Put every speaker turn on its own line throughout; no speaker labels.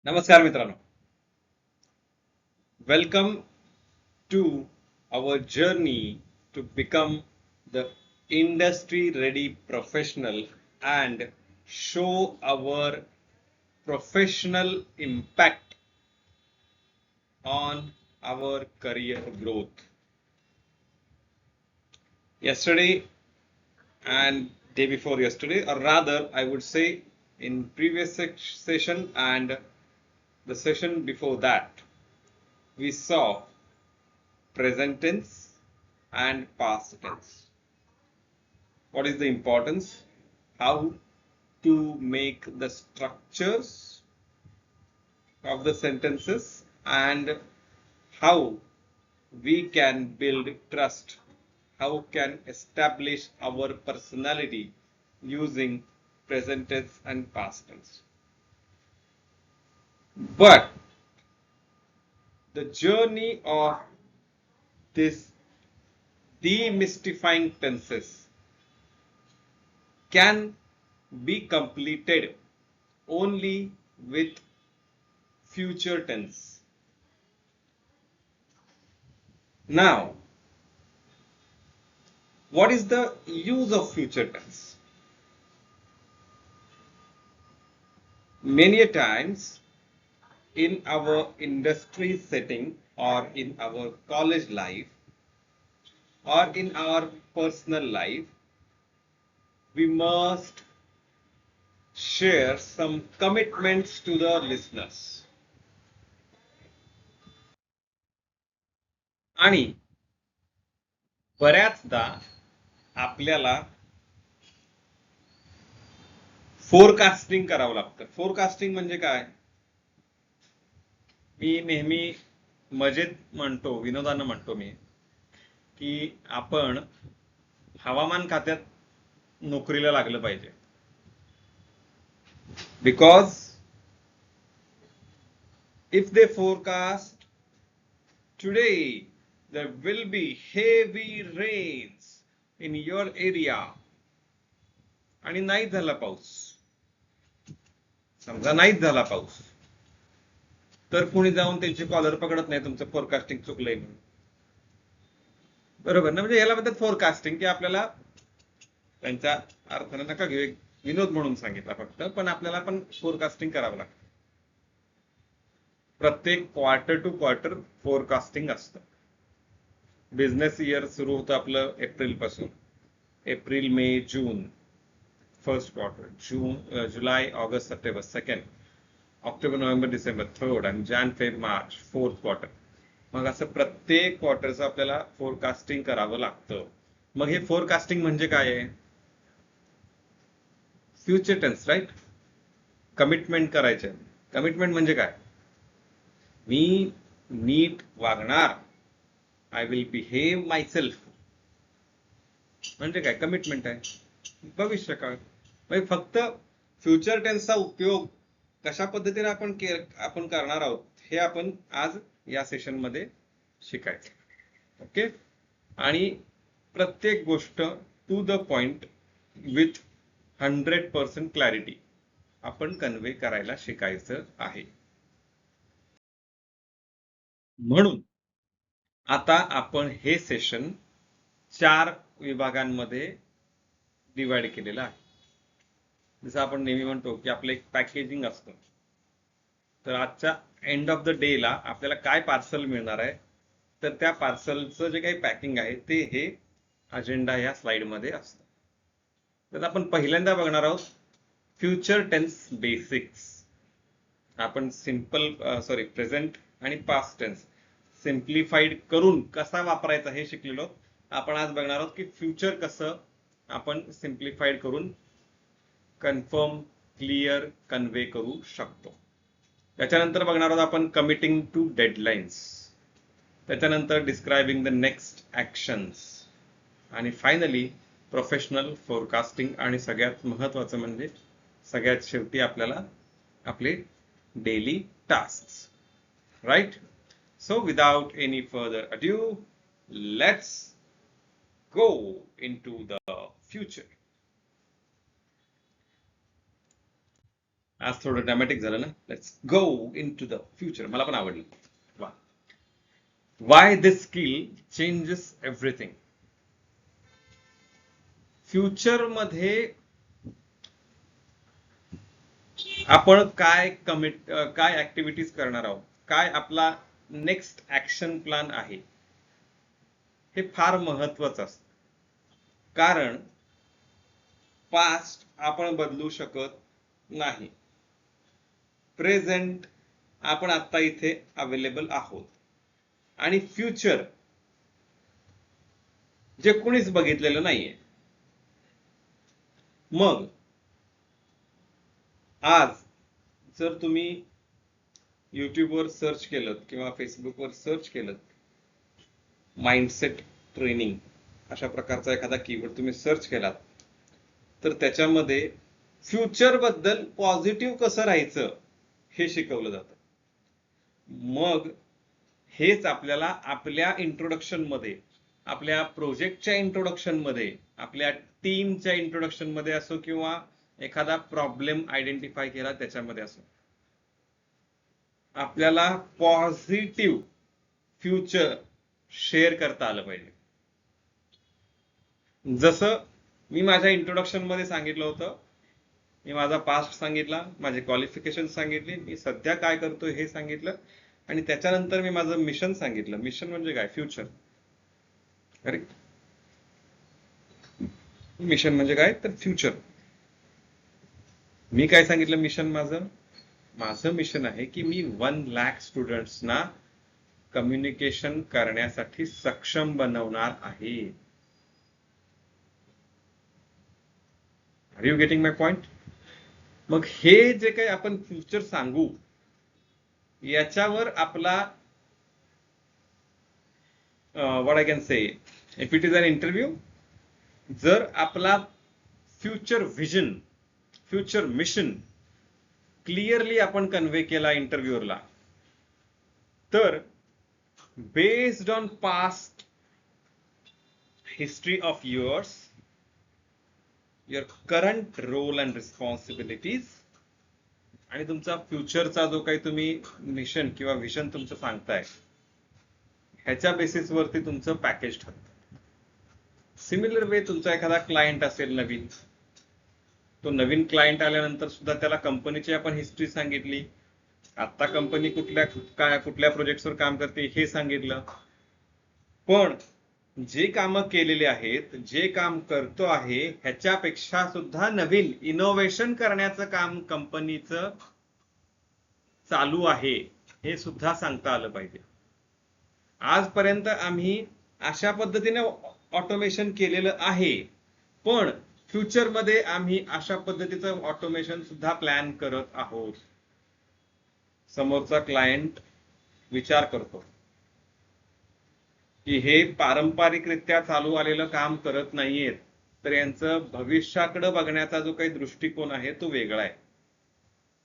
नमस्कार मित्रांनो, welcome to our journey to become the industry ready professional and show our professional impact on our career growth. Yesterday and day before yesterday, or rather I would say in previous session and the session before that, we saw present tense and past tense. What is the importance? How to make the structures of the sentences and how we can build trust, how can establish our personality using present tense and past tense. But the journey of this demystifying tenses can be completed only with future tense. Now, what is the use of future tense? Many times in our industry setting or in our college life or in our personal life, we must share some commitments to the listeners. आणि बऱ्याचदा आपल्याला forecasting करावं लागतं. Forecasting म्हणजे काय? मी नेहमी मजेत म्हणतो, विनोदानं म्हणतो मी, की आपण हवामान खात्यात नोकरीला लागलं पाहिजे. Because if they forecast today there will be heavy rains in your area आणि नाही झाला पाऊस, समजा नाहीच झाला पाऊस, तर कोणी जाऊन त्यांची कॉलर पकडत नाही तुमचं फोरकास्टिंग चुकलंय म्हणून. बरोबर ना? म्हणजे याला म्हणतात फोरकास्टिंग, की आपल्याला त्यांच्या अर्थानं नका घेऊ, एक विनोद म्हणून सांगितला फक्त, पण आपल्याला पण फोरकास्टिंग करावं लागतं. प्रत्येक क्वार्टर टू क्वार्टर फोरकास्टिंग असतं. बिझनेस इयर सुरू होतं आपलं एप्रिल पासून. April, May, June first quarter, June, जुलै, August, September second, October, November, December third आणि Jan, Feb, March fourth quarter. मग असं प्रत्येक क्वार्टरचं आपल्याला फोरकास्टिंग करावं लागतं. मग हे फोरकास्टिंग म्हणजे काय आहे? Future tense, right? कमिटमेंट करायचे. कमिटमेंट म्हणजे काय? मी नीट वागणार, I will behave myself, म्हणजे काय? कमिटमेंट आहे. भविष्यकाळ म्हणजे फक्त फ्युचर टेन्सचा उपयोग कशा पद्धतीने आपण करणार आहोत हे आपण आज या सेशन मध्ये शिकायचं. ओके? आणि प्रत्येक गोष्ट to the point with 100% clarity आपण कन्वे करायला शिकायचं आहे. म्हणून आता आपण हे सेशन 4 विभागांमध्ये डिवाइड केलेलं आहे. जसं आपण नेहमी म्हणतो की आपलं एक पॅकेजिंग असतं. तर आजच्या एंड ऑफ द डे ला आपल्याला काय पार्सल मिळणार आहे, तर त्या पार्सलचं जे काही पॅकिंग आहे ते हे अजेंडा या स्लाइड मध्ये असतं. तर आपण पहिल्यांदा बघणार आहोत फ्युचर टेन्स बेसिक्स. आपण प्रेझेंट आणि पास्ट टेन्स सिम्प्लिफाईड करून कसा वापरायचा हे शिकलेलो. आपण आज बघणार आहोत की फ्युचर कसं आपण सिम्प्लिफाईड करून कन्फर्म, क्लिअर, कन्वे करू शकतो. त्याच्यानंतर बघणार आहोत आपण कमिटिंग टू डेडलाईन्स, त्याच्यानंतर डिस्क्रायबिंग द नेक्स्ट ऍक्शन्स आणि फायनली प्रोफेशनल फोरकास्टिंग आणि सगळ्यात महत्वाचं म्हणजे सगळ्यात शेवटी आपल्याला आपले daily task. Right? So without any further adieu, let's go into the future. आज थोडं ड्रॅमॅटिक झालं ना. Let's go into the future. मला पण आवडलं. वा. Why this skill changes everything. Future मध्ये आपण काय ऍक्टिव्हिटीज करणार आहोत, काय आपला नेक्स्ट ऍक्शन प्लॅन आहे, हे फार महत्वाचं असतं. कारण पास्ट आपण बदलू शकत नाही. प्रेझेंट आपण आता इथे अवेलेबल आहोत, आणि फ्युचर जे कुणीच बघितलेलं नाहीये. मग आज जर तुम्ही युट्यूबवर सर्च केलं किंवा फेसबुकवर सर्च केलं, माइंडसेट ट्रेनिंग अशा प्रकारचा एखादा कीवर्ड तुम्ही सर्च केलात, तर त्याच्यामध्ये फ्युचर बद्दल पॉझिटिव्ह कसं राहायचं हे शिकवलं जातं. मग हेच आपल्याला आपल्या इंट्रोडक्शन मध्ये, आपल्या प्रोजेक्टच्या इंट्रोडक्शन मध्ये, आपल्या टीमच्या इंट्रोडक्शन मध्ये असो, किंवा एखादा प्रॉब्लेम आयडेंटिफाय केला त्याच्यामध्ये असो, आपल्याला पॉझिटिव्ह फ्युचर शेअर करता आलं पाहिजे. जसं मी माझ्या इंट्रोडक्शन मध्ये सांगितलं होतं, मी माझा पास्ट सांगितला, माझे क्वालिफिकेशन सांगितली, मी सध्या काय करतोय हे सांगितलं, आणि त्याच्यानंतर मी माझं मिशन सांगितलं. मिशन म्हणजे काय? फ्युचर. करेक्ट. मिशन म्हणजे काय? तर फ्युचर. मी काय सांगितलं मिशन माझं? माझं मिशन आहे की मी 1 लाख स्टुडंट्सना कम्युनिकेशन करण्यासाठी सक्षम बनवणार आहे. Are you getting my point? मग हे जे काही आपण फ्युचर सांगू, याच्यावर आपला what I can say, if it is an interview, जर आपला future vision, future mission clearly आपण कन्वे केला इंटरव्ह्यूअरला, तर based on past history of yours, your current role and responsibilities, आणि तुमचा फ्युचरचा जो काही तुम्ही मिशन किंवा विजन तुमचं सांगताय, ह्याच्या बेसिसवरती तुमचं पॅकेज ठरतं. सिमिलर वे तुमचा एखादा क्लायंट असेल नवीन, तो नवीन क्लायंट आल्यानंतर सुद्धा त्याला कंपनीची आपण हिस्ट्री सांगितली, आता कंपनी कुठल्या प्रोजेक्टवर काम करते हे सांगितलं, पण जे काम केलेले आहेत, जे काम करतो आहे, ह्याच्यापेक्षा सुद्धा नवीन इनोव्हेशन करण्याचं काम कंपनीचं चालू आहे हे सुद्धा सांगता आलं पाहिजे. आजपर्यंत आम्ही अशा पद्धतीने ऑटोमेशन केलेलं आहे, पण फ्युचरमध्ये आम्ही अशा पद्धतीचं ऑटोमेशन सुद्धा प्लॅन करत आहोत. समोरचा क्लायंट विचार करतो की हे पारंपरिकरित्या चालू आलेलं काम करत नाहीयेत, तर यांचं भविष्याकडे बघण्याचा जो काही दृष्टिकोन आहे तो वेगळा आहे.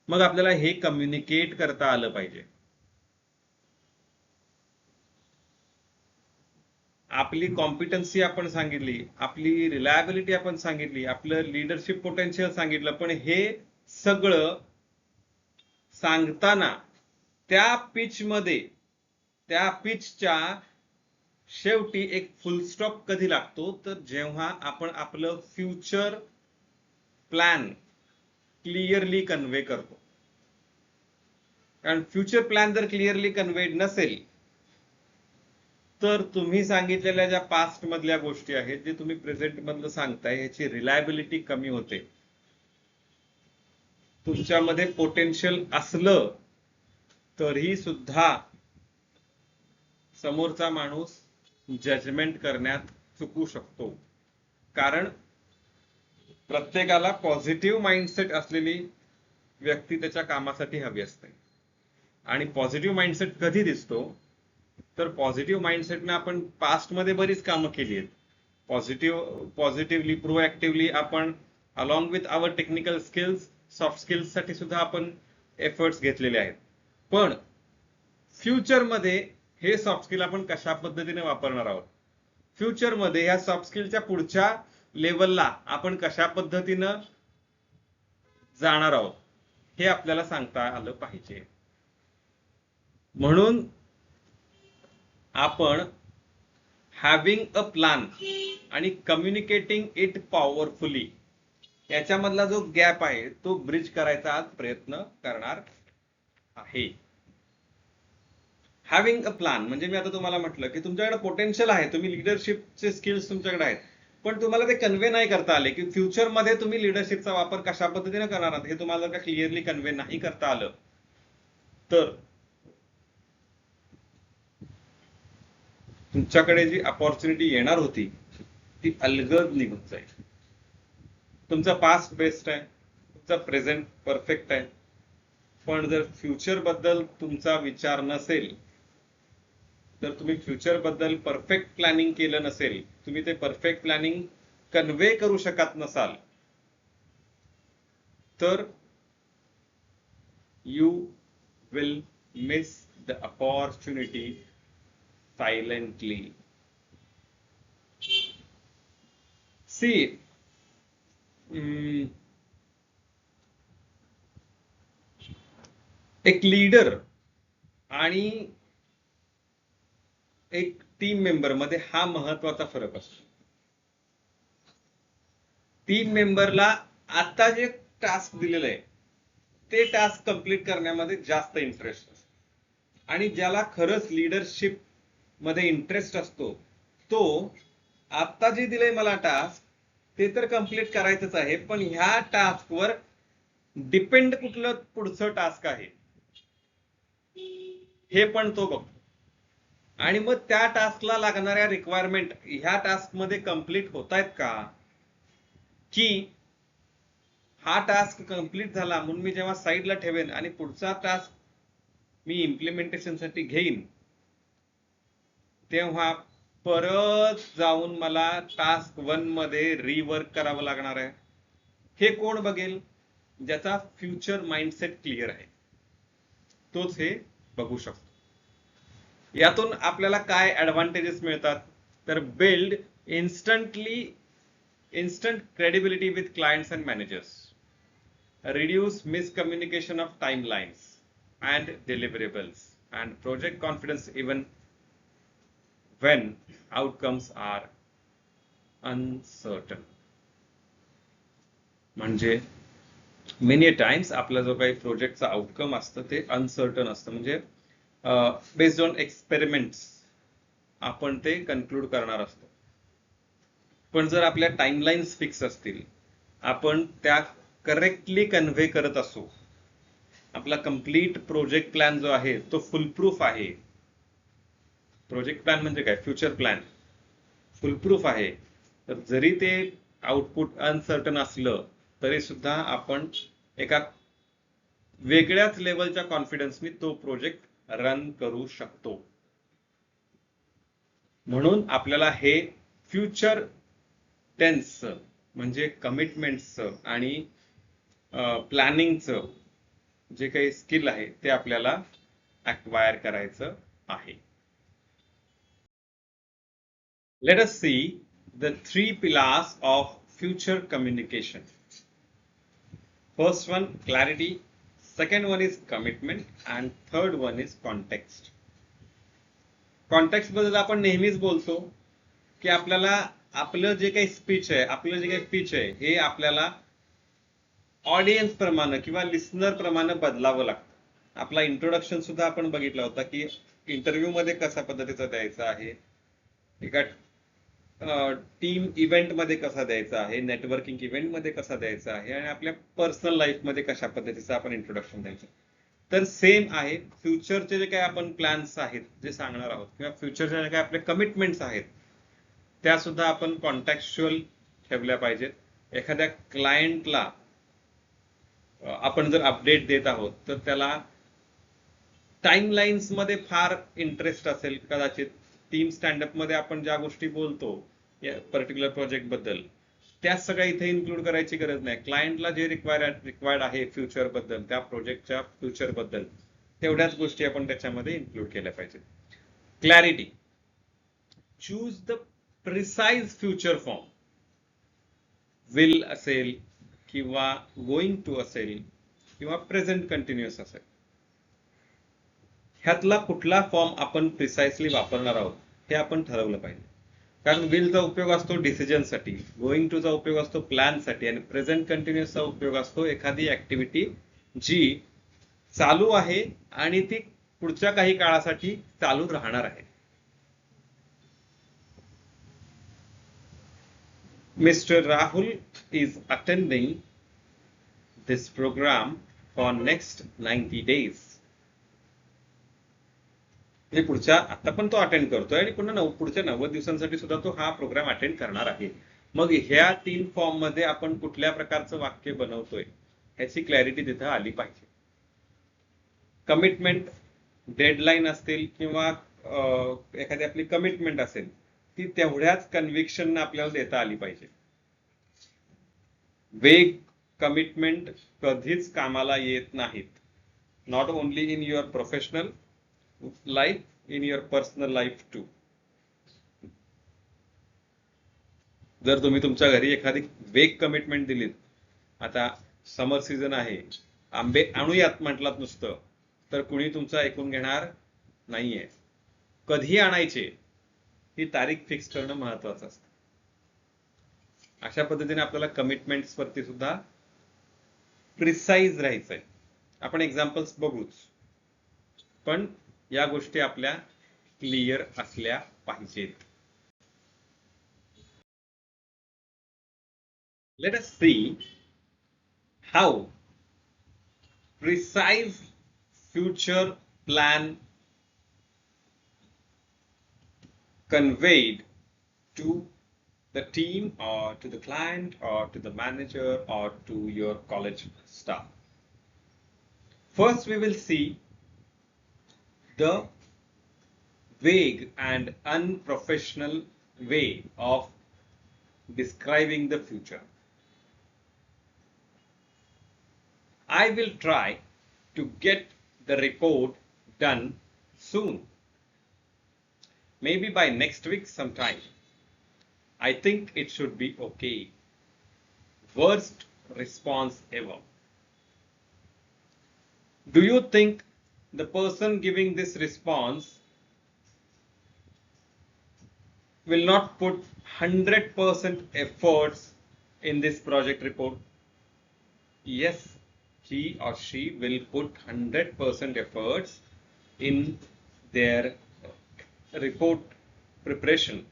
मग आपल्याला हे कम्युनिकेट करता आलं पाहिजे. आपली कॉम्पिटन्सी आपण सांगितली, आपली रिलायबिलिटी आपण सांगितली, आपलं लिडरशिप पोटेन्शियल सांगितलं, पण हे सगळं सांगताना त्या पिचमध्ये, त्या पिचच्या शेवटी एक फुल स्टॉप कधी लागतो, तर जेव्हा आपण आपलं फ्युचर प्लॅन क्लिअरली कन्वे करतो. कारण फ्युचर प्लॅन जर क्लिअरली कन्वेड नसेल, तर तुम्ही सांगितलेल्या ज्या पास्ट मधल्या गोष्टी आहेत, जे तुम्ही प्रेझेंट मधलं सांगताय, ह्याची रिलायबिलिटी कमी होते. तुमच्यामध्ये पोटेन्शियल असलं तरी सुद्धा समोरचा माणूस जजमेंट करण्यात चुकू शकतो. कारण प्रत्येकाला पॉझिटिव्ह माइंडसेट असलेली व्यक्ती त्याच्या कामासाठी हवी असते. आणि पॉझिटिव्ह माइंडसेट कधी दिसतो, तर पॉझिटिव्ह माइंडसेटने आपण पास्ट मध्ये बरीच कामं केली आहेत. पॉझिटिव्हली प्रोएक्टिव्हली आपण along with our technical skills, soft skills साठी सुद्धा आपण एफर्ट्स घेतलेले आहेत. पण फ्युचरमध्ये हे सॉफ्ट स्किल आपण कशा पद्धतीने वापरणार आहोत, फ्युचरमध्ये ह्या सॉफ्ट स्किलच्या पुढच्या लेवलला आपण कशा पद्धतीनं जाणार आहोत, हे आपल्याला सांगता आलं पाहिजे. म्हणून आपण हॅव्हिंग अ प्लॅन आणि कम्युनिकेटिंग इट पॉवरफुली याच्यामधला जो गॅप आहे तो ब्रिज करायचा आज प्रयत्न करणार आहे. हॅव्हिंग अ प्लॅन म्हणजे मी आता तुम्हाला म्हटलं की तुमच्याकडे पोटेन्शियल आहे, तुम्ही लिडरशिपचे स्किल्स तुमच्याकडे आहेत, पण तुम्हाला ते कन्व्हे नाही करता आले की फ्युचरमध्ये तुम्ही लिडरशिपचा वापर कशा पद्धतीने करणार आहात हे तुम्हाला का क्लिअरली कन्व्हे नाही करता आलं तर तुमच्याकडे जी अपॉर्च्युनिटी येणार होती ती अलगद निघून जाईल. तुमचा पास्ट बेस्ट आहे, तुमचा प्रेझेंट परफेक्ट आहे, पण जर फ्युचर बद्दल तुमचा विचार नसेल, तर तुम्ही फ्युचर बद्दल परफेक्ट प्लॅनिंग केलं नसेल, तुम्ही ते परफेक्ट प्लॅनिंग कन्व्हे करू शकत नसाल, तर you will miss the opportunity silently. See, एक लीडर आणि एक टीम मेंबर मध्ये हा महत्वाचा फरक असतो. टीम मेंबरला आता जे टास्क दिलेलं आहे ते टास्क कंप्लीट करण्यामध्ये जास्त इंटरेस्ट असतो, आणि ज्याला खरंच लीडरशिप मध्ये इंटरेस्ट असतो तो आता जे दिलंय मला टास्क ते तर कंप्लीट करायचंच आहे, पण ह्या टास्कवर डिपेंड कुठलं पुढचं टास्क आहे हे पण तो बघतो, आणि मग त्या टास्कला लागणाऱ्या रिक्वायरमेंट ह्या टास्क मध्ये कंप्लीट होत आहेत का, की हा टास्क कंप्लीट झाला म्हणून मी जेव्हा साईडला ठेवेन आणि पुढचा टास्क मी इम्प्लिमेंटेशन साठी घेईन तेव्हा परत जाऊन मला टास्क 1 मध्ये रिवर्क करावं लागणार आहे. हे कोण बघेल? ज्याचा फ्युचर माइंडसेट क्लिअर आहे तोच हे बघू शकतो. यातून आपल्याला काय ऍडव्हान्टेजेस मिळतात तर build instant credibility with clients and managers, reduce miscommunication of timelines and deliverables, and project confidence even when outcomes are uncertain. म्हणजे मेनी टाइम्स आपला जो काही प्रोजेक्टचा आउटकम असतं ते अनसर्टन असतं, म्हणजे बेस्ड ऑन एक्सपेरिमेंट्स आपण ते कन्क्लूड करणार असतो. पण जर आपल्या टाइमलाईन्स फिक्स असतील, आपण त्या करेक्टली कन्व्हे करत असू, आपला कंप्लीट प्रोजेक्ट प्लॅन जो आहे तो फुलप्रूफ आहे. प्रोजेक्ट प्लॅन म्हणजे काय? फ्युचर प्लॅन फुलप्रूफ आहे, तर जरी ते आउटपुट अनसर्टन असलं तरी सुद्धा आपण एका वेगळ्याच लेवलच्या कॉन्फिडन्सनी तो प्रोजेक्ट रन करू शकतो. म्हणून आपल्याला हे फ्युचर टेन्स म्हणजे कमिटमेंटचं आणि प्लॅनिंगचं जे काही स्किल आहे ते आपल्याला अक्वायर करायचं आहे. Let us see the 3 pillars of future communication. First one, clarity. Second one is commitment. And third one is context. Context बद्दल आपण नेहमीच बोलतो की आपल्याला आपलं जे काही स्पीच आहे हे आपल्याला ऑडियन्स प्रमाणे किंवा लिस्नर प्रमाणे बदलावं लागतं. आपला इंट्रोडक्शन सुद्धा आपण बघितला होता की इंटरव्ह्यू मध्ये कशा पद्धतीचा द्यायचा आहे, एका टीम इव्हेंट मध्ये कसा द्यायचा आहे, नेटवर्किंग इव्हेंट मध्ये कसा द्यायचा आहे, आणि आपल्या पर्सनल लाईफ मध्ये कशा पद्धतीचं आपण इंट्रोडक्शन द्यायचं. तर सेम आहे फ्युचरचे जे काही आपण प्लॅन्स आहेत जे सांगणार आहोत, किंवा फ्युचरच्या जे काही आपले कमिटमेंट्स आहेत त्या सुद्धा आपण कॉन्टॅक्च्युअल ठेवल्या पाहिजेत. एखाद्या क्लायंटला आपण जर अपडेट देत आहोत तर त्याला टाइमलाईन्स मध्ये फार इंटरेस्ट असेल कदाचित, टीम स्टँडअप मध्ये आपण ज्या गोष्टी बोलतो या पर्टिक्युलर प्रोजेक्ट बद्दल त्या सगळ्या इथे इन्क्लूड करायची गरज नाही. क्लायंटला जे रिक्वायर्ड आहे फ्युचर बद्दल, त्या प्रोजेक्टच्या फ्युचर बद्दल तेवढ्याच गोष्टी आपण त्याच्यामध्ये इन्क्लूड केल्या पाहिजेत. Clarity. Choose the precise future form. Will असेल किंवा गोइंग टू असेल किंवा प्रेझेंट कंटिन्युअस असेल. ह्यातला कुठला फॉर्म आपण प्रिसाइसली वापरणार आहोत हे आपण ठरवलं पाहिजे. कारण विलचा उपयोग असतो डिसिजनसाठी, गोइंग टूचा उपयोग असतो प्लॅनसाठी, आणि प्रेझेंट कंटिन्युअसचा उपयोग असतो एखादी ऍक्टिव्हिटी जी चालू आहे आणि ती पुढच्या काही काळासाठी चालू राहणार आहे. Mr. Rahul is attending this program for next 90 days. हे पुढच्या आता पण तो अटेंड करतोय आणि पुन्हा पुढच्या 90 दिवसांसाठी सुद्धा तो हा प्रोग्राम अटेंड करणार आहे. मग ह्या 3 फॉर्म मध्ये आपण कुठल्या प्रकारचं वाक्य बनवतोय ह्याची क्लॅरिटी तिथं आली पाहिजे. कमिटमेंट, डेडलाईन असतील किंवा एखादी आपली कमिटमेंट असेल ती तेवढ्याच कन्व्हिक्शन आपल्याला देता आली पाहिजे. वेग कमिटमेंट कधीच कामाला येत नाहीत. Not only in your professional life, in your personal life too. जर तुम्ही तुमच्या घरी एखादी वेग कमिटमेंट दिलीत, आता समर सीझन आहे, आंबे आणूयात म्हटलात नुसतं, तर कुणी तुमचं ऐकून घेणार नाहीये. कधी आणायचे ही तारीख फिक्स करणं महत्वाचं असतं. अशा पद्धतीने आपल्याला कमिटमेंट्स वरती सुद्धा प्रिसाइज राहायचंय. आपण एक्झाम्पल्स बघूच, पण या गोष्टी आपल्या क्लिअर असल्या पाहिजेत. Let us see how precise future plan conveyed to the team or to the client or to the manager or to your college staff. First, we will see the vague and unprofessional way of describing the future. I will try to get the report done soon. Maybe by next week sometime. I think it should be okay. Worst response ever. Do you think the person giving this response will not put 100% efforts in this project report? Yes, he or she will put 100% efforts in their report preparation.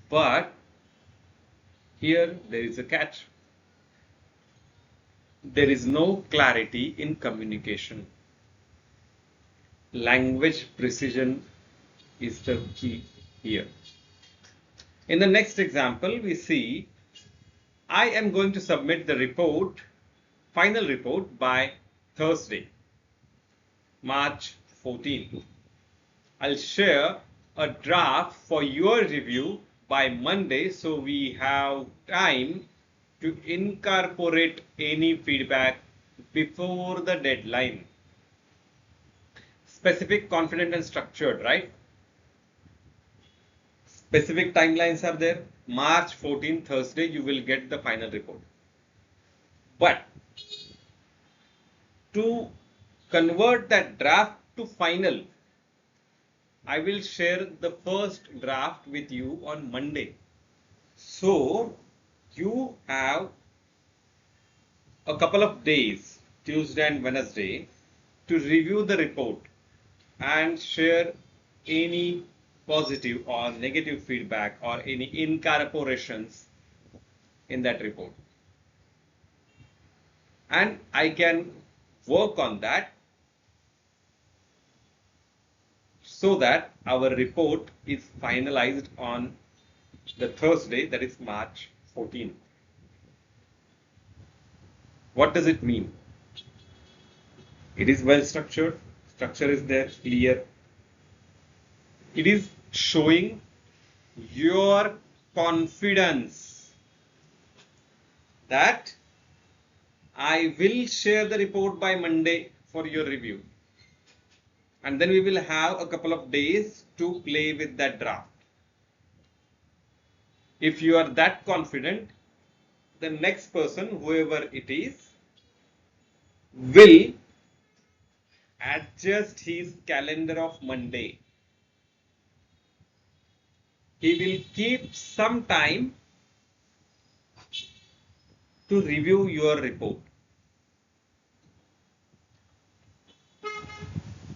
But here there is a catch. There is no clarity in communication. Language precision is the key here. In the next example, we see I am going to submit the report, final report, by Thursday, March 14th. I'll share a draft for your review by Monday, so we have time to incorporate any feedback before the deadline. Specific, confident, and structured, right? Specific timelines are there. March 14th, Thursday, you will get the final report. But to convert that draft to final, I will share the first draft with you on Monday. So you have a couple of days, Tuesday and Wednesday, to review the report and share any positive or negative feedback or any incorporations in that report. And I can work on that so that our report is finalized on the Thursday, that is March 14th. What does it mean? It is well structured, structure is there, clear. It is showing your confidence that I will share the report by Monday for your review. And then we will have a couple of days to play with that draft. If you are that confident, the next person, whoever it is, will adjust his calendar of Monday. He will keep some time to review your report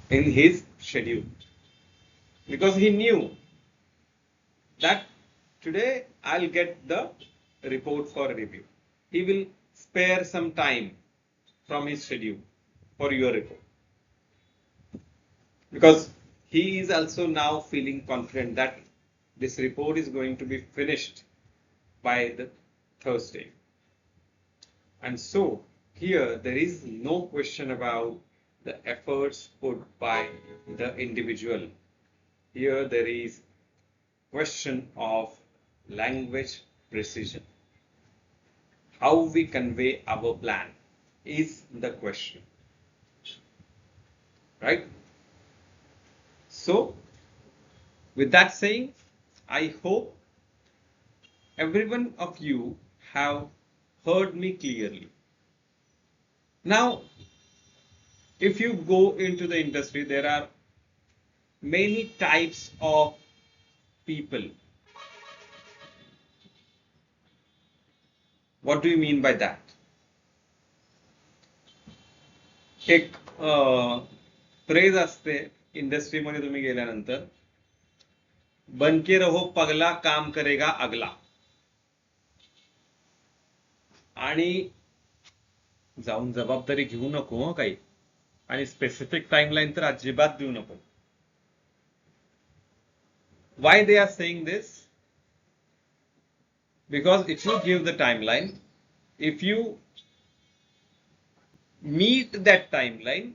in his schedule, because he knew that today I'll get the report for review. He will spare some time from his schedule for your report, because he is also now feeling confident that this report is going to be finished by the Thursday. And so here there is no question about the efforts put by the individual. Here there is question of language precision. How we convey our plan is the question, right? So with that saying, I hope every one of you have heard me clearly. Now, if you go into the industry, there are many types of people. What do you mean by that? एक phrase असते इंडस्ट्रीमध्ये तुम्ही गेल्यानंतर, बनके रहो पगला काम करेगा अगला. आणि जाऊन जबाबदारी घेऊ नको काही, आणि स्पेसिफिक टाइमलाइन तर अजिबात देऊ नको. Why they are saying this? Because if you give the timeline, if you meet that timeline,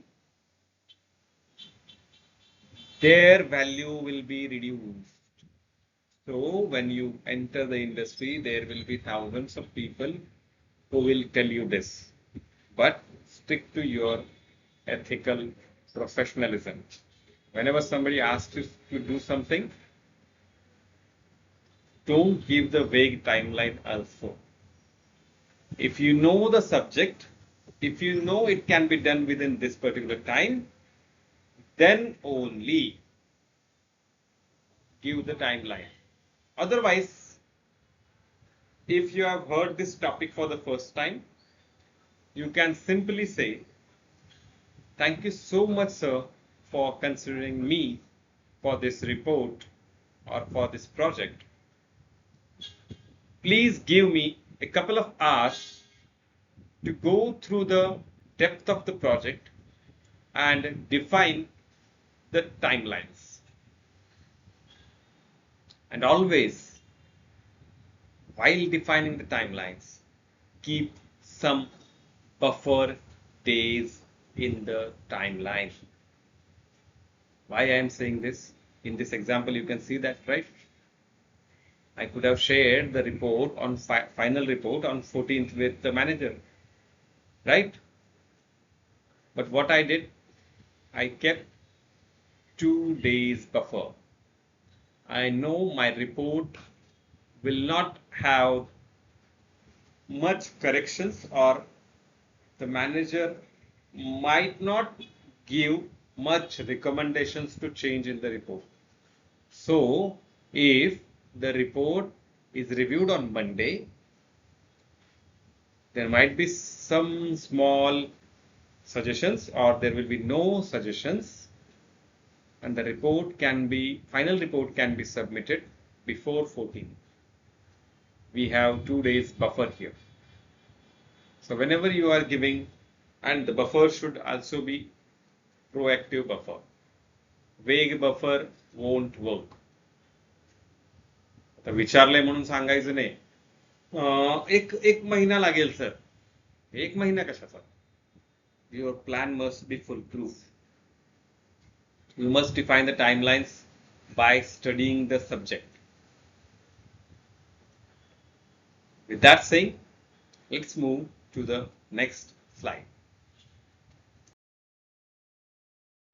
their value will be reduced. So when you enter the industry, there will be thousands of people who will tell you this, but stick to your ethical professionalism. Whenever somebody asks you to do something, don't give the vague timeline also. If you know the subject, if you know it can be done within this particular time, then only give the timeline. Otherwise, if you have heard this topic for the first time, you can simply say, thank you so much, sir, for considering me for this report or for this project. Please give me a couple of hours to go through the depth of the project and define the timelines. And always, while defining the timelines, keep some buffer days in the timeline. Why I am saying this? In this example, you can see that, right? I could have shared the report on final report on 14th with the manager, right? But what I did, I kept 2 days buffer. I know my report will not have much corrections, or the manager might not give much recommendations to change in the report. So if the report is reviewed on Monday, there might be some small suggestions, or there will be no suggestions, and the final report can be submitted before 14. We have 2 days buffer here. So whenever you are giving, and the buffer should also be proactive buffer. Vague buffer won't work. आता विचारलंय म्हणून सांगायचं नाही, एक महिना लागेल sir. एक महिना कशाचा? Your plan must be foolproof. You must define the timelines by studying the subject. With that saying, let's move to the next slide.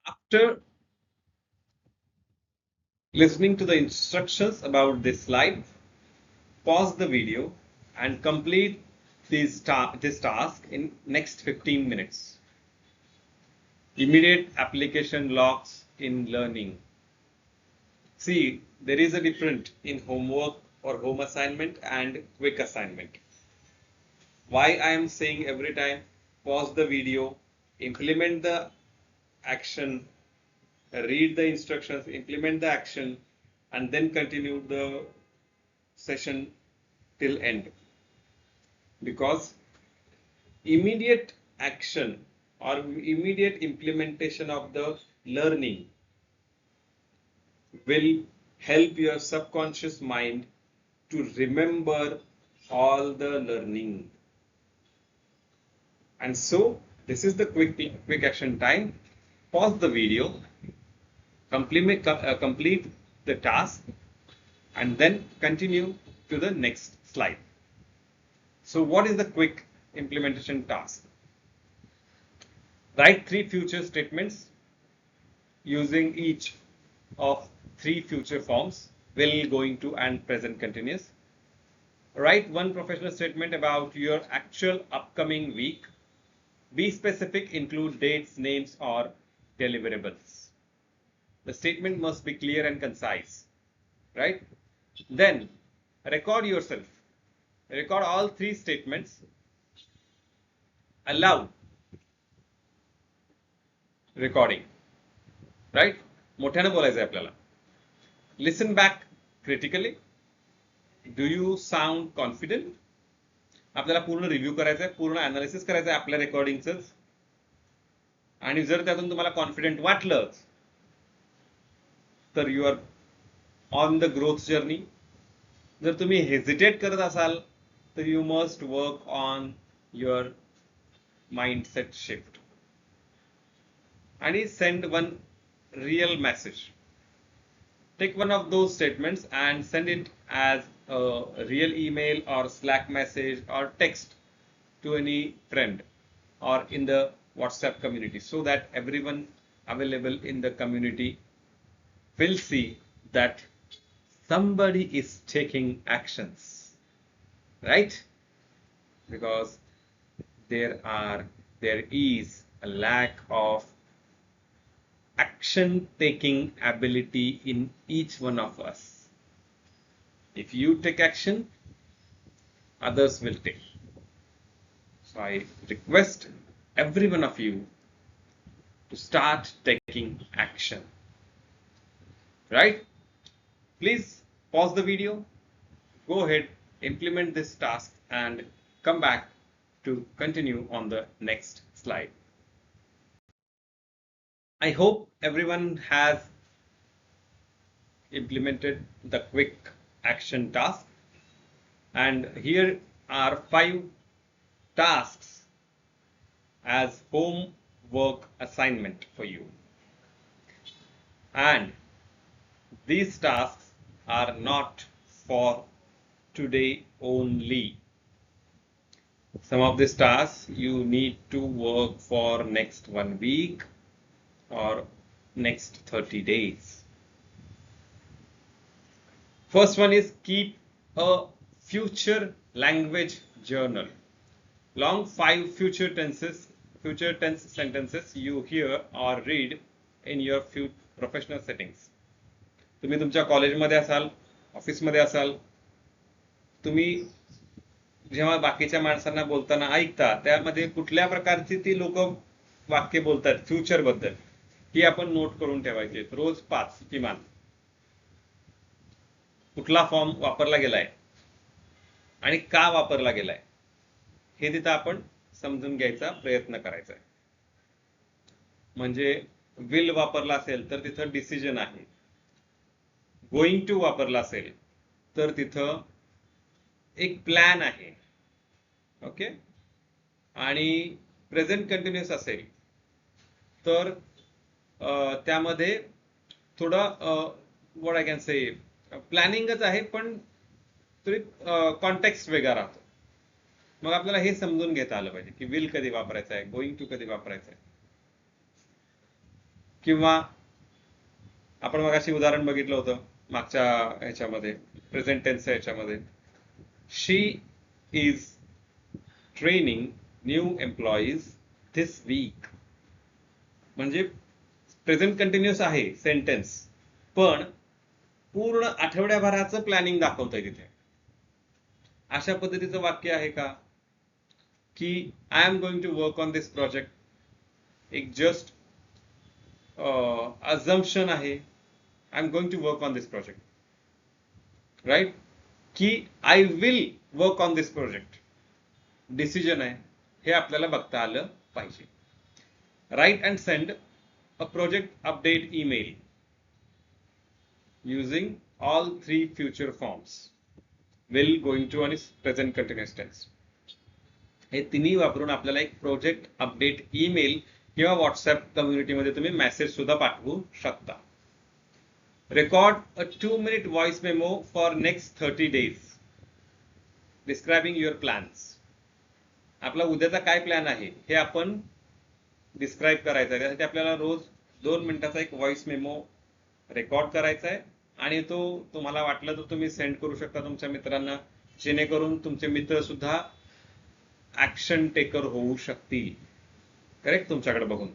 After listening to the instructions about this slide, pause the video and complete this task in next 15 minutes. Immediate application locks in learning. See, there is a difference in homework or home assignment and quick assignment. Why I am saying every time, pause the video, implement the action, read the instructions, implement the action, and then continue the session till end. Because immediate action or immediate implementation of the learning will help your subconscious mind to remember all the learning. And so this is the quick action time. Pause the video, complete the task, and then continue to the next slide. So what is the quick implementation task? Write 3 future statements using each of 3 future forms: will, going to, and present continuous. Write 1 professional statement about your actual upcoming week. Be specific, include dates, names, or deliverables. The statement must be clear and concise, right? Then record yourself. Record all 3 statements. Allow recording, right? मोठ्याने बोलायचं आहे आपल्याला. Listen back critically. Do you sound confident? आपल्याला पूर्ण review करायचा आहे, पूर्ण analysis करायचं आहे आपल्या रेकॉर्डिंगचं. आणि जर त्यातून तुम्हाला कॉन्फिडेंट वाटलं तर you are on the growth journey. जर तुम्ही हेजिटेट करत असाल तर you must work on your mindset shift. आणि send one real message. Take one of those statements and send it as a real email or Slack message or text to any friend or in the WhatsApp community, so that everyone available in the community will see that somebody is taking actions, right? Because there is a lack of action taking ability in each one of us. If you take action, others will take. So I request every one of you to start taking action, right? Please pause the video, go ahead, implement this task, and come back to continue on the next slide. I hope everyone has implemented the quick action task, and here are 5 tasks as homework assignment for you. And these tasks are not for today only. Some of these tasks you need to work for next 1 week or next 30 days. First one is keep a future language journal. Long 5 future tense sentences you hear or read in your professional settings. तुम्ही तुमच्या कॉलेजमध्ये असाल, ऑफिसमध्ये असाल, तुम्ही जेव्हा बाकीच्या माणसांना बोलताना ऐकता त्यामध्ये कुठल्या प्रकारची ती लोक वाक्य बोलतात फ्युचर बद्दल, ही आपण नोट करून ठेवायची. रोज 5 किमान. कुठला फॉर्म वापरला गेलाय आणि का वापरला गेलाय हे तिथं आपण समजून घ्यायचा प्रयत्न करायचा आहे. म्हणजे विल वापरला असेल तर तिथं डिसिजन आहे. गोइंग टू वापरला असेल तर तिथं एक प्लॅन आहे. ओके. आणि प्रेझेंट कंटिन्युअस असेल तर त्यामध्ये थोडं व्हॉट आय कॅन से प्लॅनिंगच आहे, पण तरी कॉन्टेक्स्ट वेगळा राहतो. मग आपल्याला हे समजून घेता आलं पाहिजे की विल कधी वापरायचं आहे, गोइंग टू कधी वापरायचं आहे. किंवा आपण मगाशी उदाहरण बघितलं होतं मागच्या ह्याच्यामध्ये प्रेझेंट टेन्सच्या ह्याच्यामध्ये, she is training new employees this week. म्हणजे प्रेझेंट कंटिन्युअस आहे सेंटेन्स, पण पूर्ण आठवड्याभराचं प्लॅनिंग दाखवतंय तिथे. अशा पद्धतीचं वाक्य आहे का, की I am going to work on this project, एक जस्ट अझम्पशन आहे, I am going to work on this project, right, की I will work on this project, decision आहे, हे आपल्याला बघता आलं पाहिजे. Right and send a project update email using all 3 future forms, will, going to आणि present continuous tense. हे तिन्ही वापरून आपल्याला एक प्रोजेक्ट अपडेट ईमेल किंवा व्हॉट्सअप कम्युनिटीमध्ये तुम्ही मेसेज सुद्धा पाठवू शकता. Record a 2-minute voice memo for next 30 days describing your plans. आपला उद्याचा काय प्लॅन आहे हे आपण डिस्क्राईब करायचं आहे. त्यासाठी आपल्याला रोज 2 मिनिटाचा एक व्हॉइस मेमो रेकॉर्ड करायचा आहे आणि तो तुम्हाला वाटलं तर तुम्ही सेंड करू शकता तुमच्या मित्रांना, जेणेकरून तुमचे मित्र सुद्धा ऍक्शन टेकर होऊ शकतील, करेक्ट, तुमच्याकडे बघून,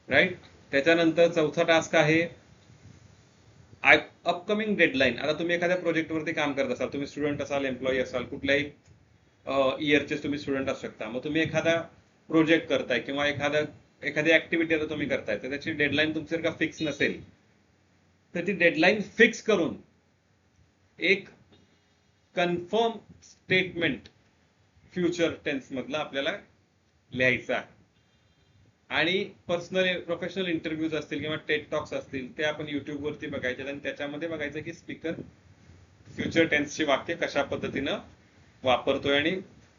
राईट. त्याच्यानंतर चौथा टास्क आहे अपकमिंग डेडलाईन. आता तुम्ही एखाद्या प्रोजेक्टवरती काम करत असाल, तुम्ही स्टुडंट असाल, एम्प्लॉई असाल, कुठल्याही इयरचे तुम्ही स्टुडंट असू शकता. मग तुम्ही एखादा प्रोजेक्ट करताय किंवा एखादी ऍक्टिव्हिटी आता तुम्ही करताय, तर त्याची डेडलाईन तुमची जर का फिक्स नसेल, तर ती डेडलाईन फिक्स करून एक कन्फर्म स्टेटमेंट फ्युचर टेन्स मधला आपल्याला लिहायचं आहे. आणि पर्सनल प्रोफेशनल इंटरव्ह्यूज असतील किंवा टेड टॉक्स असतील, ते आपण युट्यूबवरती बघायचे आणि त्याच्यामध्ये बघायचं की स्पीकर फ्युचर टेन्सची वाक्य कशा पद्धतीनं वापरतोय आणि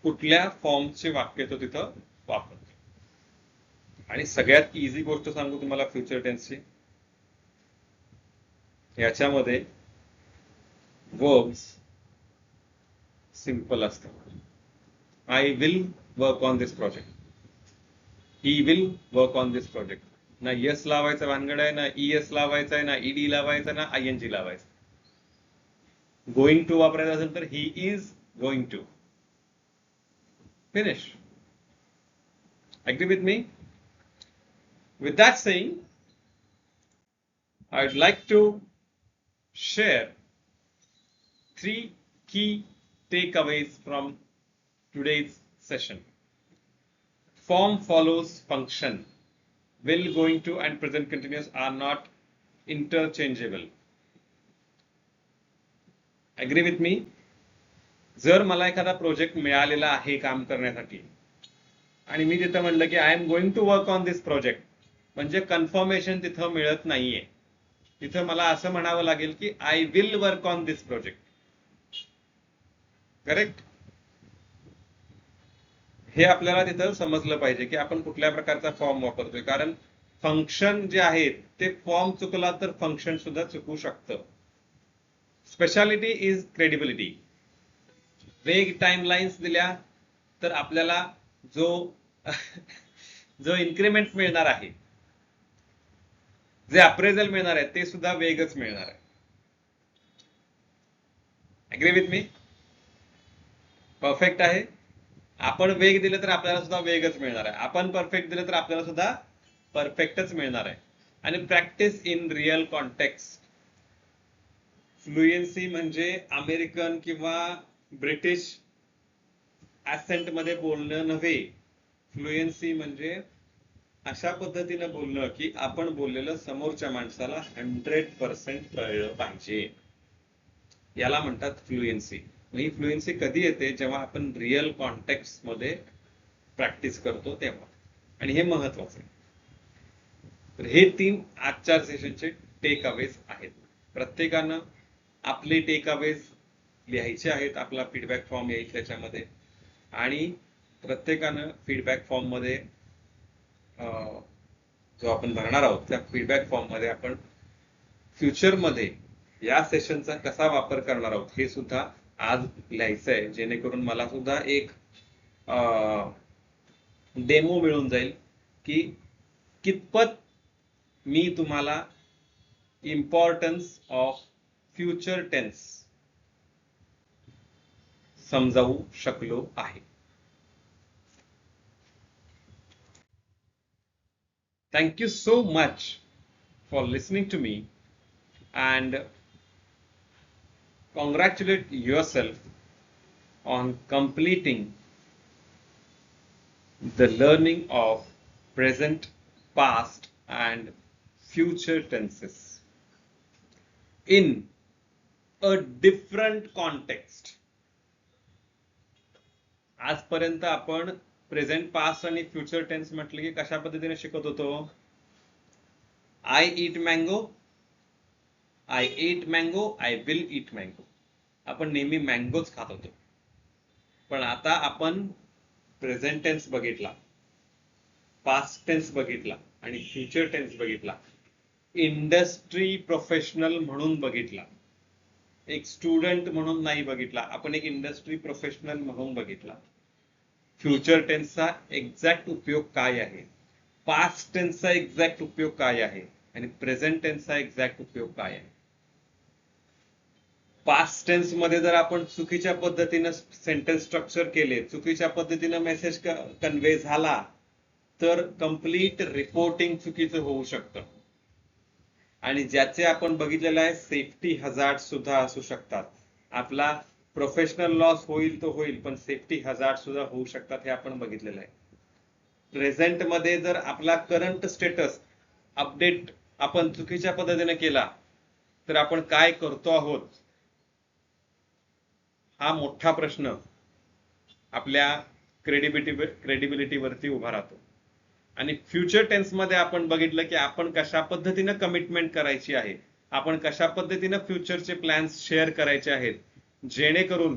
कुठल्या फॉर्मचे वाक्य तो तिथं वापरतोय. आणि सगळ्यात इझी गोष्ट सांगू तुम्हाला फ्युचर टेन्सची, याच्यामध्ये वर्ब्स सिंपल असतात. I will work on this project, he will work on this project. ना यस लावायचा भानगड आहे, ना ईएस लावायचा आहे, ना ईडी लावायचा, ना आयएनजी लावायचा. गोइंग टू वापरायचं असेल तर he is going to. Finish. Agree with me? With that saying, I'd like to share 3 key takeaways from today's session. Form follows function. Will, going to and present continuous are not interchangeable. Agree with me? जर मला एखादा project मिळालेला आहे काम करण्यासाठी आणि मी तिथं म्हणलं की I am going to work on this project, म्हणजे कन्फर्मेशन तिथं मिळत नाहीये. तिथं मला असं म्हणावं लागेल की I will work on this project, correct. हे आपल्याला तिथं समजलं पाहिजे की आपण कुठल्या प्रकारचा फॉर्म वापरतोय, कारण फंक्शन जे आहेत ते फॉर्म चुकला तर फंक्शन सुद्धा चुकू शकतं. Speciality is credibility. वेग टाइमलाइन्स दिल्या तर आपल्याला जो इन्क्रीमेंट मिळणार आहे, जे अप्रेझल मिळणार आहे, ते सुद्धा वेगच मिळणार आहे. Agree with me? परफेक्ट आहे. आपण वेग दिलं तर आपल्याला सुद्धा वेगच मिळणार आहे, आपण परफेक्ट दिलं तर आपल्याला सुद्धा परफेक्टच मिळणार आहे. आणि practice in real context. Fluency म्हणजे अमेरिकन किंवा ब्रिटिश ऍसेंट मध्ये बोलणं नव्हे. फ्लुएन्सी म्हणजे अशा पद्धतीनं बोलणं की आपण बोललेलं समोरच्या माणसाला 100% कळलं पाहिजे, याला म्हणतात फ्लुएन्सी. ही फ्लुएन्सी कधी येते? जेव्हा आपण रिअल कॉन्टेक्स्ट मध्ये प्रॅक्टिस करतो तेव्हा. आणि हे महत्वाचं आहे. तर हे 3 आजच्या सेशनचे टेक अवेज आहेत. प्रत्येकानं आपले टेक अवेज लिहायचे आहेत. आपला फीडबॅक फॉर्म येईल त्याच्यामध्ये, आणि प्रत्येकानं फीडबॅक फॉर्म मध्ये जो आपण भरणार आहोत त्या फीडबॅक फॉर्म मध्ये आपण फ्युचर मध्ये या सेशनचा कसा वापर करणार आहोत हे सुद्धा आज लिहायचं आहे, जेणेकरून मला सुद्धा एक डेमो मिळून जाईल की कितपत मी तुम्हाला इम्पॉर्टन्स ऑफ फ्युचर टेन्स समजावू शकलो आहे. Thank you so much for listening to me and congratulate yourself on completing the learning of present, past, and future tenses in a different context. आजपर्यंत आपण प्रेझेंट, पास्ट आणि future tense म्हटलं की कशा पद्धतीने शिकत होतो? I eat mango, I ate mango, I will eat mango. आपण नेहमी मँगोच खात होतो. पण आता आपण प्रेझेंट टेन्स बघितला, पास्ट टेन्स बघितला आणि फ्युचर टेन्स बघितला. इंडस्ट्री प्रोफेशनल म्हणून बघितला, एक स्टुडंट म्हणून नाही बघितला, आपण एक इंडस्ट्री प्रोफेशनल म्हणून बघितला. फ्युचर टेन्सचा एक्झॅक्ट उपयोग काय आहे, पास्ट टेन्सचा एक्झॅक्ट उपयोग काय आहे आणि प्रेझेंट टेन्सचा एक्झॅक्ट उपयोग काय आहे. पास्ट टेन्स मध्ये जर आपण चुकीच्या पद्धतीनं सेंटेन्स स्ट्रक्चर केले, चुकीच्या पद्धतीनं मेसेज कन्वे झाला तर कंप्लीट रिपोर्टिंग चुकीचं होऊ शकतं. आणि ज्याचे आपण बघितलेलं आहे सेफ्टी हजार्ड सुद्धा असू शकतात. आपला प्रोफेशनल लॉस होईल तो होईल, पण सेफ्टी हजार्ड सुद्धा होऊ शकतात, हे आपण बघितलेलं आहे. प्रेझेंट मध्ये जर आपला करंट स्टेटस अपडेट आपण चुकीच्या पद्धतीने केला तर आपण काय करतो आहोत हा मोठा प्रश्न आपल्या क्रेडिबिलिटीवरती उभा राहतो. आणि फ्युचर टेन्स मध्ये आपण बघितलं की आपण कशा पद्धतीनं कमिटमेंट करायची आहे, आपण कशा पद्धतीनं फ्युचरचे प्लॅन्स शेअर करायचे आहेत, जेणेकरून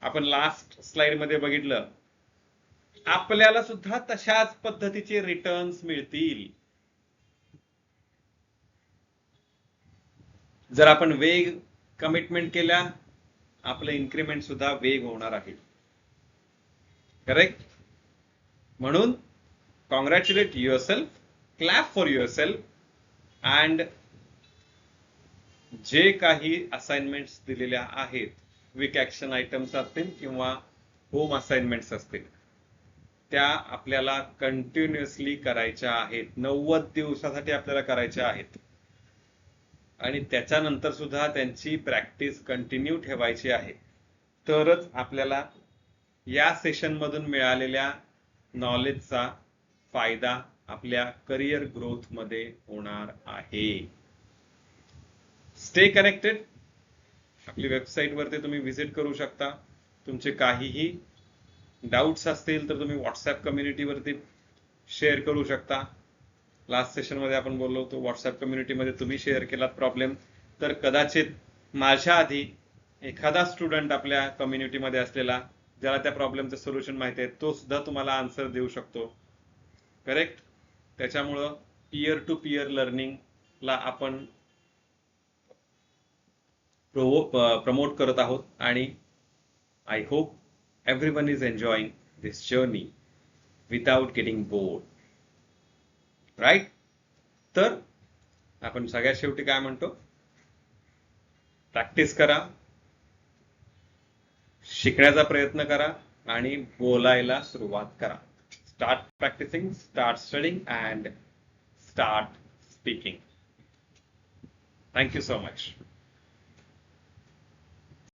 आपण लास्ट स्लाइड मध्ये बघितलं आपल्याला सुद्धा तशाच पद्धतीचे रिटर्न्स मिळतील. जर आपण वेग कमिटमेंट केल्या आपलं इन्क्रीमेंट सुद्धा वेग होणार आहे. करेक्ट? म्हणून congratulate yourself, clap for yourself, and जे काही असाइनमेंट्स दिलेल्या आहेत, क्विक ऍक्शन आयटम्स असतील किंवा होम असाइनमेंट्स असतील, त्या आपल्याला कंटिन्युअसली करायच्या आहेत. 90 दिवसासाठी आपल्याला करायच्या आहेत आणि त्याच्यानंतर सुद्धा त्यांची प्रॅक्टिस कंटिन्यू ठेवायची आहे. तरच आपल्याला या सेशन मधून मिळालेल्या नॉलेजचा फायदा आपल्या करिअर ग्रोथ मध्ये होणार आहे. Stay connected. आपली वेबसाईट वरती तुम्ही व्हिजिट करू शकता. तुमचे काहीही डाऊट्स असतील तर तुम्ही व्हॉट्सअप कम्युनिटी वरती शेअर करू शकता. लास्ट सेशन मध्ये आपण बोललो होतो व्हॉट्सअप कम्युनिटी मध्ये तुम्ही शेअर केलात प्रॉब्लेम तर कदाचित माझ्या आधी एखादा स्टुडंट आपल्या कम्युनिटी मध्ये असलेला ज्याला त्या प्रॉब्लेमचं सोल्युशन माहिती आहे तो सुद्धा तुम्हाला आन्सर देऊ शकतो. करेक्ट? त्याच्यामुळं पीयर टू पीयर लर्निंगला आपण प्रमोट करत आहोत आणि I hope everyone is enjoying this journey without getting bored. Right? तर आपण सगळ्यात शेवटी काय म्हणतो, प्रॅक्टिस करा, शिकण्याचा प्रयत्न करा आणि बोलायला सुरुवात करा. Start practicing, start studying, and start speaking. Thank you so much.